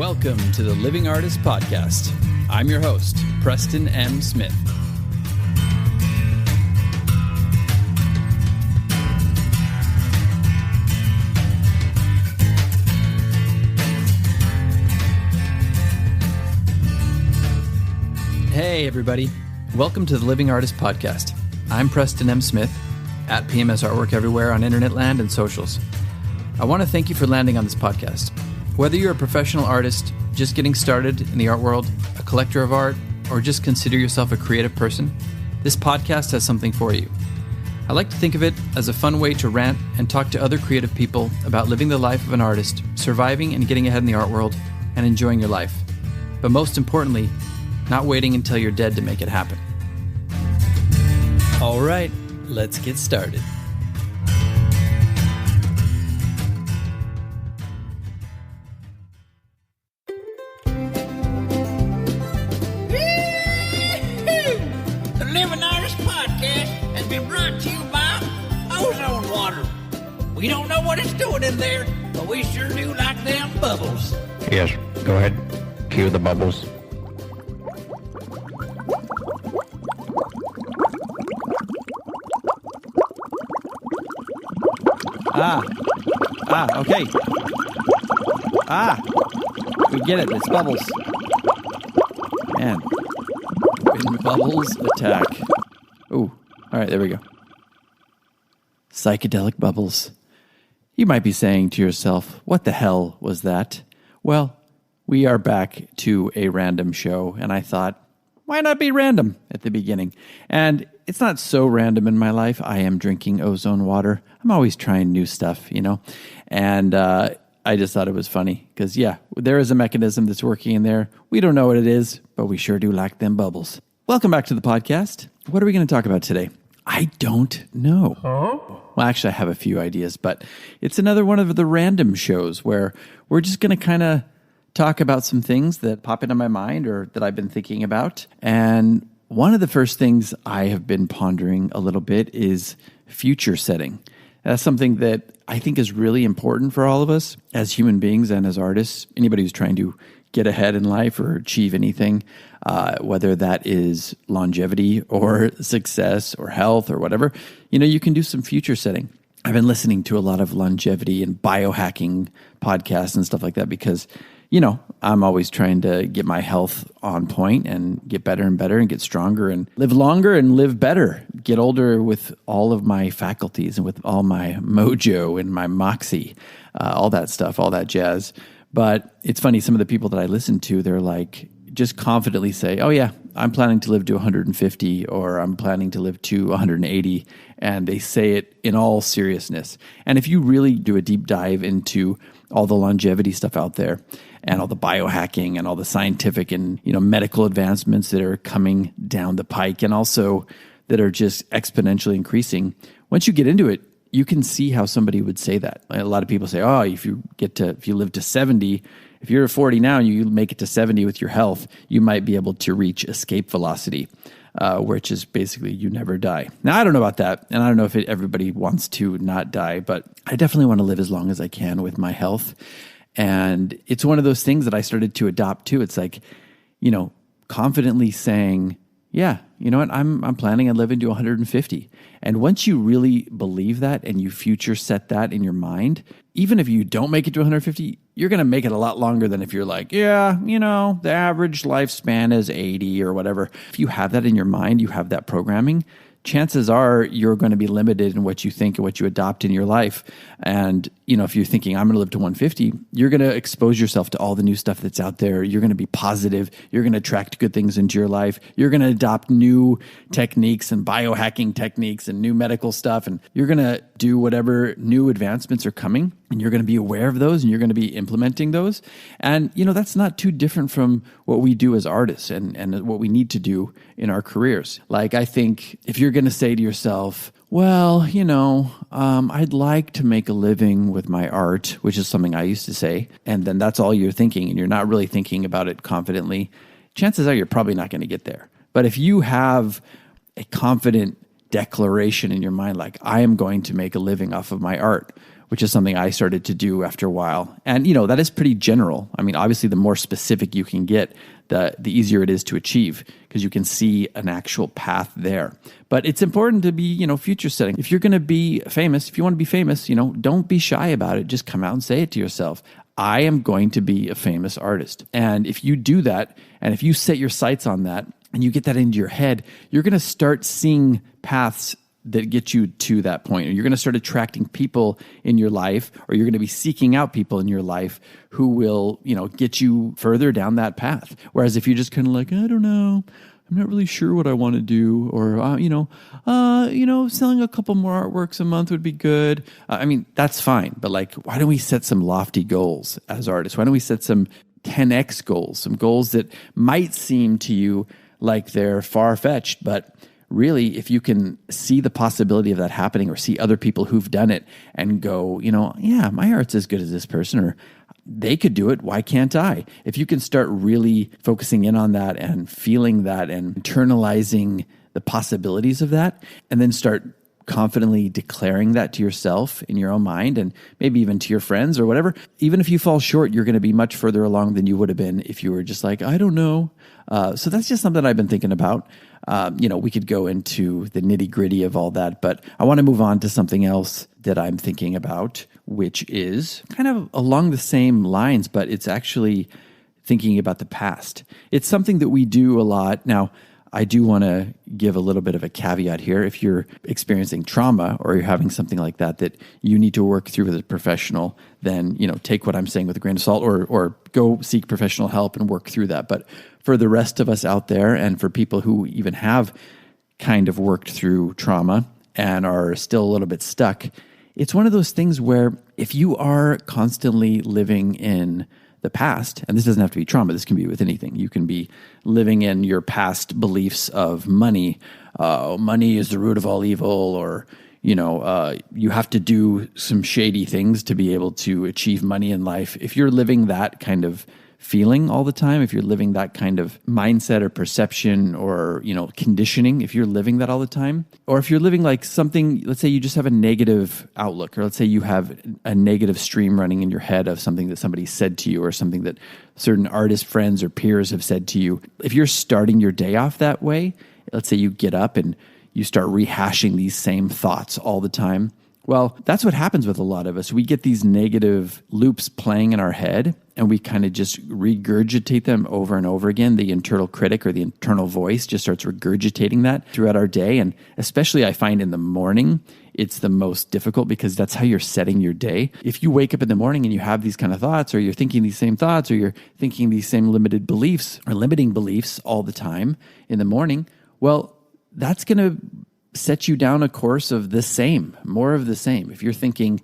Welcome to the Living Artist Podcast. I'm your host, Preston M. Smith. Hey, everybody. Welcome to the Living Artist Podcast. I'm Preston M. Smith, at PMS Artwork everywhere on internet land and socials. I want to thank you for landing on this podcast. Whether you're a professional artist, just getting started in the art world, a collector of art, or just consider yourself a creative person, this podcast has something for you. I like to think of it as a fun way to rant and talk to other creative people about living the life of an artist, surviving and getting ahead in the art world, and enjoying your life. But most importantly, not waiting until you're dead to make it happen. All right, let's get started. The Living Artist Podcast has been brought to you by Ozone Water. We don't know what it's doing in there, but we sure do like them bubbles. Yes, go ahead. Cue the bubbles. Okay. We get it, it's bubbles. Man, when bubbles attack. Ooh, all right, there we go. Psychedelic bubbles. You might be saying to yourself, what the hell was that? Well, we are back to a random show, and I thought, why not be random at the beginning? And it's not so random in my life. I am drinking ozone water. I'm always trying new stuff, you know? And I just thought it was funny because, yeah, there is a mechanism that's working in there. We don't know what it is, but we sure do like them bubbles. Welcome back to the podcast. What are we going to talk about today? I don't know. Well, actually, I have a few ideas, but it's another one of the random shows where we're just going to kind of talk about some things that pop into my mind or that I've been thinking about. And one of the first things I have been pondering a little bit is future setting. That's something that I think is really important for all of us as human beings and as artists. Anybody who's trying to get ahead in life or achieve anything, whether that is longevity or success or health or whatever, you know, you can do some future setting. I've been listening to a lot of longevity and biohacking podcasts and stuff like that because, you know, I'm always trying to get my health on point and get better and better and get stronger and live longer and live better, get older with all of my faculties and with all my mojo and my moxie, all that stuff, all that jazz. But it's funny, some of the people that I listen to, they're like, just confidently say, oh yeah, I'm planning to live to 150 or I'm planning to live to 180. And they say it in all seriousness. And if you really do a deep dive into all the longevity stuff out there and all the biohacking and all the scientific and, you know, medical advancements that are coming down the pike and also that are just exponentially increasing, once you get into it, you can see how somebody would say that. A lot of people say, oh, if you live to 70, if you're 40 now and you make it to 70 with your health, you might be able to reach escape velocity, which is basically you never die. Now, I don't know about that, and I don't know if everybody wants to not die, but I definitely want to live as long as I can with my health. And it's one of those things that I started to adopt too. It's like, you know, confidently saying, yeah, you know what, I'm planning on living to 150. And once you really believe that and you future set that in your mind, even if you don't make it to 150, you're going to make it a lot longer than if you're like, yeah, you know, the average lifespan is 80 or whatever. If you have that in your mind, you have that programming, chances are you're going to be limited in what you think and what you adopt in your life. And, you know, if you're thinking, I'm going to live to 150, you're going to expose yourself to all the new stuff that's out there. You're going to be positive. You're going to attract good things into your life. You're going to adopt new techniques and biohacking techniques and new medical stuff. And you're going to do whatever new advancements are coming. And you're going to be aware of those and you're going to be implementing those. And, you know, that's not too different from what we do as artists and what we need to do in our careers. Like, I think if you're going to say to yourself, well, you know, I'd like to make a living with my art, which is something I used to say, and then that's all you're thinking and you're not really thinking about it confidently, chances are you're probably not going to get there. But if you have a confident declaration in your mind, like, I am going to make a living off of my art, which is something I started to do after a while. And, that is pretty general. I mean, obviously, the more specific you can get, the easier it is to achieve because you can see an actual path there. But it's important to be, future setting. If you're going to be famous, if you want to be famous, don't be shy about it. Just come out and say it to yourself. I am going to be a famous artist. And if you do that, and if you set your sights on that, and you get that into your head, you're going to start seeing paths that get you to that point. Or you're going to start attracting people in your life, or you're going to be seeking out people in your life who will, get you further down that path. Whereas if you're just kind of like, I don't know, I'm not really sure what I want to do, or, selling a couple more artworks a month would be good. That's fine. But why don't we set some lofty goals as artists? Why don't we set some 10x goals, some goals that might seem to you like they're far-fetched, but really, if you can see the possibility of that happening or see other people who've done it and go, yeah, my art's as good as this person, or they could do it, why can't I? If you can start really focusing in on that and feeling that and internalizing the possibilities of that, and then start confidently declaring that to yourself in your own mind and maybe even to your friends or whatever, even if you fall short, you're going to be much further along than you would have been if you were just like, I don't know. So that's just something I've been thinking about. We could go into the nitty gritty of all that, but I want to move on to something else that I'm thinking about, which is kind of along the same lines, but it's actually thinking about the past. It's something that we do a lot. Now, I do want to give a little bit of a caveat here. If you're experiencing trauma or you're having something like that you need to work through with a professional, then, take what I'm saying with a grain of salt or go seek professional help and work through that. But for the rest of us out there, and for people who even have kind of worked through trauma and are still a little bit stuck, it's one of those things where if you are constantly living in the past, and this doesn't have to be trauma, this can be with anything. You can be living in your past beliefs of money. Money is the root of all evil, or, you have to do some shady things to be able to achieve money in life. If you're living that kind of feeling all the time, if you're living that kind of mindset or perception or, conditioning, if you're living that all the time, or if you're living like something, let's say you just have a negative outlook, or let's say you have a negative stream running in your head of something that somebody said to you or something that certain artist friends or peers have said to you. If you're starting your day off that way, let's say you get up and you start rehashing these same thoughts all the time. Well, that's what happens with a lot of us. We get these negative loops playing in our head, and we kind of just regurgitate them over and over again. The internal critic or the internal voice just starts regurgitating that throughout our day. And especially I find in the morning, it's the most difficult because that's how you're setting your day. If you wake up in the morning and you have these kind of thoughts, or you're thinking these same thoughts, or you're thinking these same limited beliefs or limiting beliefs all the time in the morning, well, that's going to set you down a course of the same, more of the same. If you're thinking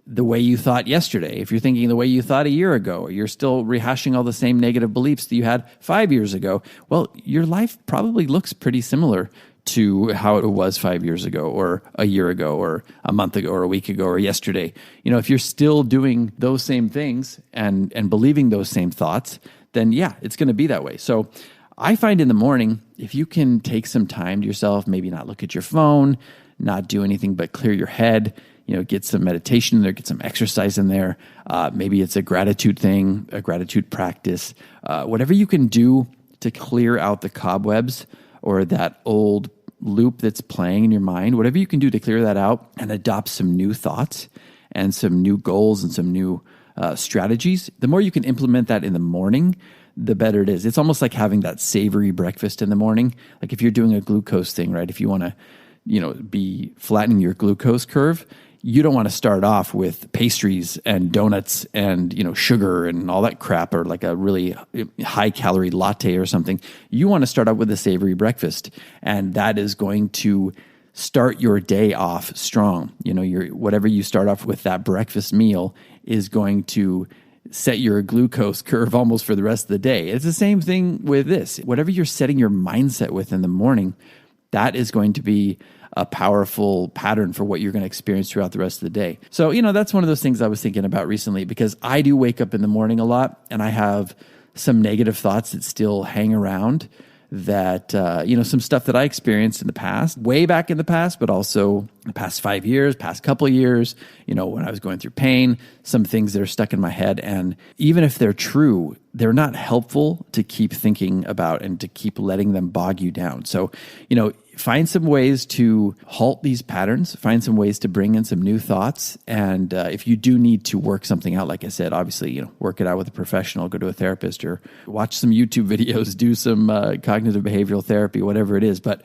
the way you thought yesterday, if you're thinking the way you thought a year ago, you're still rehashing all the same negative beliefs that you had 5 years ago, well, your life probably looks pretty similar to how it was 5 years ago, or a year ago, or a month ago, or a week ago, or yesterday. If you're still doing those same things and believing those same thoughts, then yeah, it's going to be that way. So I find in the morning, if you can take some time to yourself, maybe not look at your phone, not do anything but clear your head, get some meditation in there, get some exercise in there. Maybe it's a gratitude thing, a gratitude practice, whatever you can do to clear out the cobwebs or that old loop that's playing in your mind, whatever you can do to clear that out and adopt some new thoughts and some new goals and some new strategies. The more you can implement that in the morning, the better it is. It's almost like having that savory breakfast in the morning. Like if you're doing a glucose thing, right? If you want to, be flattening your glucose curve, you don't want to start off with pastries and donuts and, sugar and all that crap, or like a really high calorie latte or something. You want to start out with a savory breakfast, and that is going to start your day off strong. Whatever you start off with, that breakfast meal is going to set your glucose curve almost for the rest of the day. It's the same thing with this. Whatever you're setting your mindset with in the morning, that is going to be a powerful pattern for what you're going to experience throughout the rest of the day. So, that's one of those things I was thinking about recently, because I do wake up in the morning a lot and I have some negative thoughts that still hang around that, some stuff that I experienced in the past, way back in the past, but also the past 5 years, past couple of years, when I was going through pain, some things that are stuck in my head. And even if they're true, they're not helpful to keep thinking about and to keep letting them bog you down. So, find some ways to halt these patterns, find some ways to bring in some new thoughts. And if you do need to work something out, like I said, obviously, work it out with a professional, go to a therapist or watch some YouTube videos, do some cognitive behavioral therapy, whatever it is. But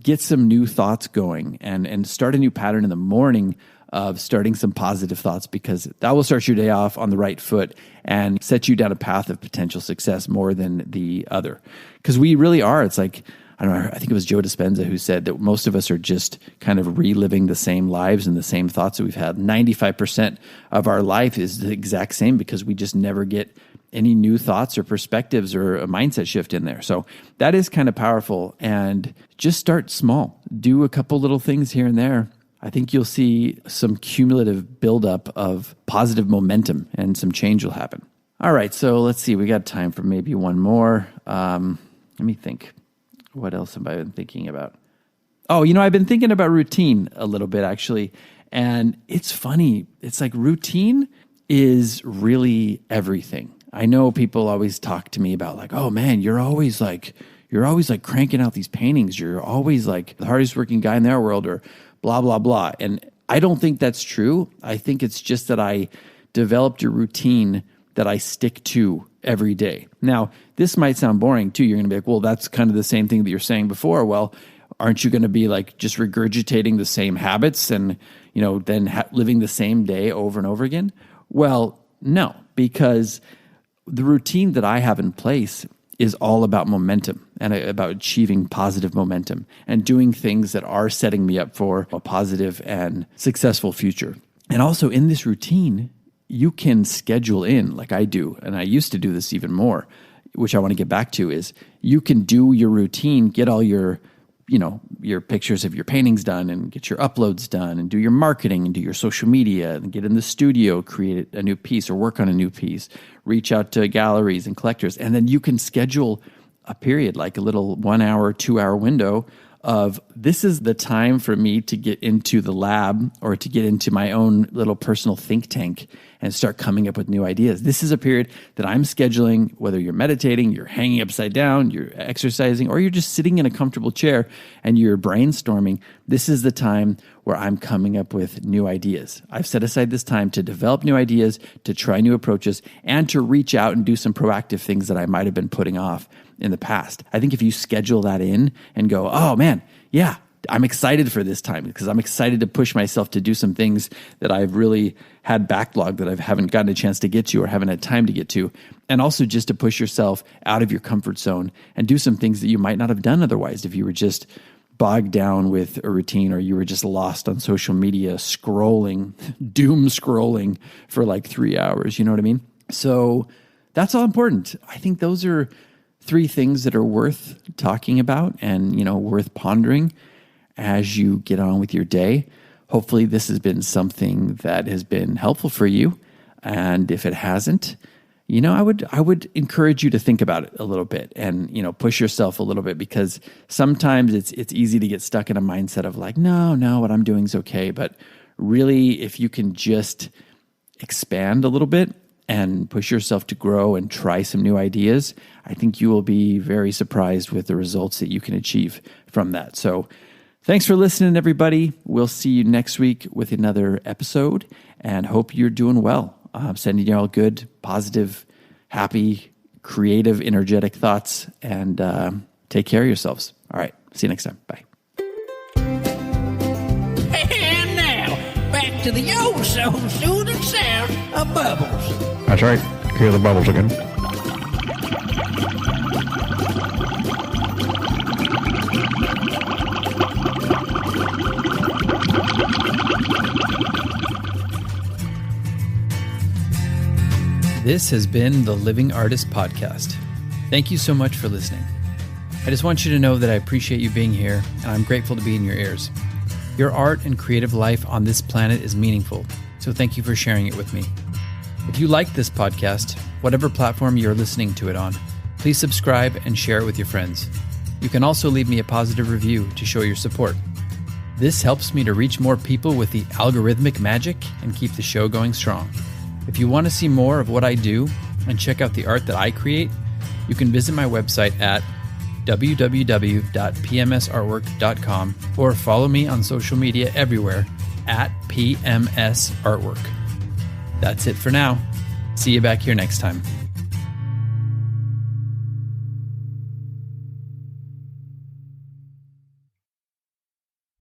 get some new thoughts going and start a new pattern in the morning of starting some positive thoughts, because that will start your day off on the right foot and set you down a path of potential success more than the other. Because we really are. It's like, I don't know, I think it was Joe Dispenza who said that most of us are just kind of reliving the same lives and the same thoughts that we've had. 95% of our life is the exact same because we just never get any new thoughts or perspectives or a mindset shift in there. So that is kind of powerful. And just start small. Do a couple little things here and there. I think you'll see some cumulative buildup of positive momentum and some change will happen. All right, so let's see. We got time for maybe one more. Let me think. What else have I been thinking about? Oh, I've been thinking about routine a little bit, actually. And it's funny. It's like routine is really everything. I know people always talk to me about like, oh man, you're always like cranking out these paintings. You're always like the hardest working guy in their world, or blah, blah, blah. And I don't think that's true. I think it's just that I developed a routine that I stick to every day. Now, this might sound boring too. You're going to be like, well, that's kind of the same thing that you're saying before. Well, aren't you going to be like just regurgitating the same habits and, then living the same day over and over again? Well, no, because the routine that I have in place is all about momentum and about achieving positive momentum and doing things that are setting me up for a positive and successful future. And also in this routine, you can schedule in like I do, and I used to do this even more, which I want to get back to, is you can do your routine, get all your pictures of your paintings done and get your uploads done and do your marketing and do your social media and get in the studio, create a new piece or work on a new piece, reach out to galleries and collectors. And then you can schedule a period, like a little 1 hour, 2 hour window of this is the time for me to get into the lab or to get into my own little personal think tank and start coming up with new ideas. This is a period that I'm scheduling, whether you're meditating, you're hanging upside down, you're exercising, or you're just sitting in a comfortable chair and you're brainstorming. This is the time where I'm coming up with new ideas. I've set aside this time to develop new ideas, to try new approaches, and to reach out and do some proactive things that I might have been putting off in the past. I think if you schedule that in and go, oh man, yeah, I'm excited for this time because I'm excited to push myself to do some things that I've really had backlog that I haven't gotten a chance to get to or haven't had time to get to. And also just to push yourself out of your comfort zone and do some things that you might not have done otherwise if you were just bogged down with a routine or you were just lost on social media scrolling, doom scrolling for like 3 hours. You know what I mean? So that's all important. I think those are 3 things that are worth talking about and, worth pondering as you get on with your day. Hopefully this has been something that has been helpful for you. And if it hasn't, I would encourage you to think about it a little bit and, push yourself a little bit, because sometimes it's easy to get stuck in a mindset of like, no, what I'm doing is okay. But really, if you can just expand a little bit and push yourself to grow and try some new ideas, I think you will be very surprised with the results that you can achieve from that. So thanks for listening, everybody. We'll see you next week with another episode and hope you're doing well. I'm sending you all good, positive, happy, creative, energetic thoughts, and take care of yourselves. All right. See you next time. Bye. And now, back to the oh-so-soothing sound of bubbles. That's right. Hear the bubbles again. This has been the Living Artist Podcast. Thank you so much for listening. I just want you to know that I appreciate you being here, and I'm grateful to be in your ears. Your art and creative life on this planet is meaningful, so thank you for sharing it with me. If you like this podcast, whatever platform you're listening to it on, please subscribe and share it with your friends. You can also leave me a positive review to show your support. This helps me to reach more people with the algorithmic magic and keep the show going strong. If you want to see more of what I do and check out the art that I create, you can visit my website at www.pmsartwork.com or follow me on social media everywhere at PMS Artwork. That's it for now. See you back here next time.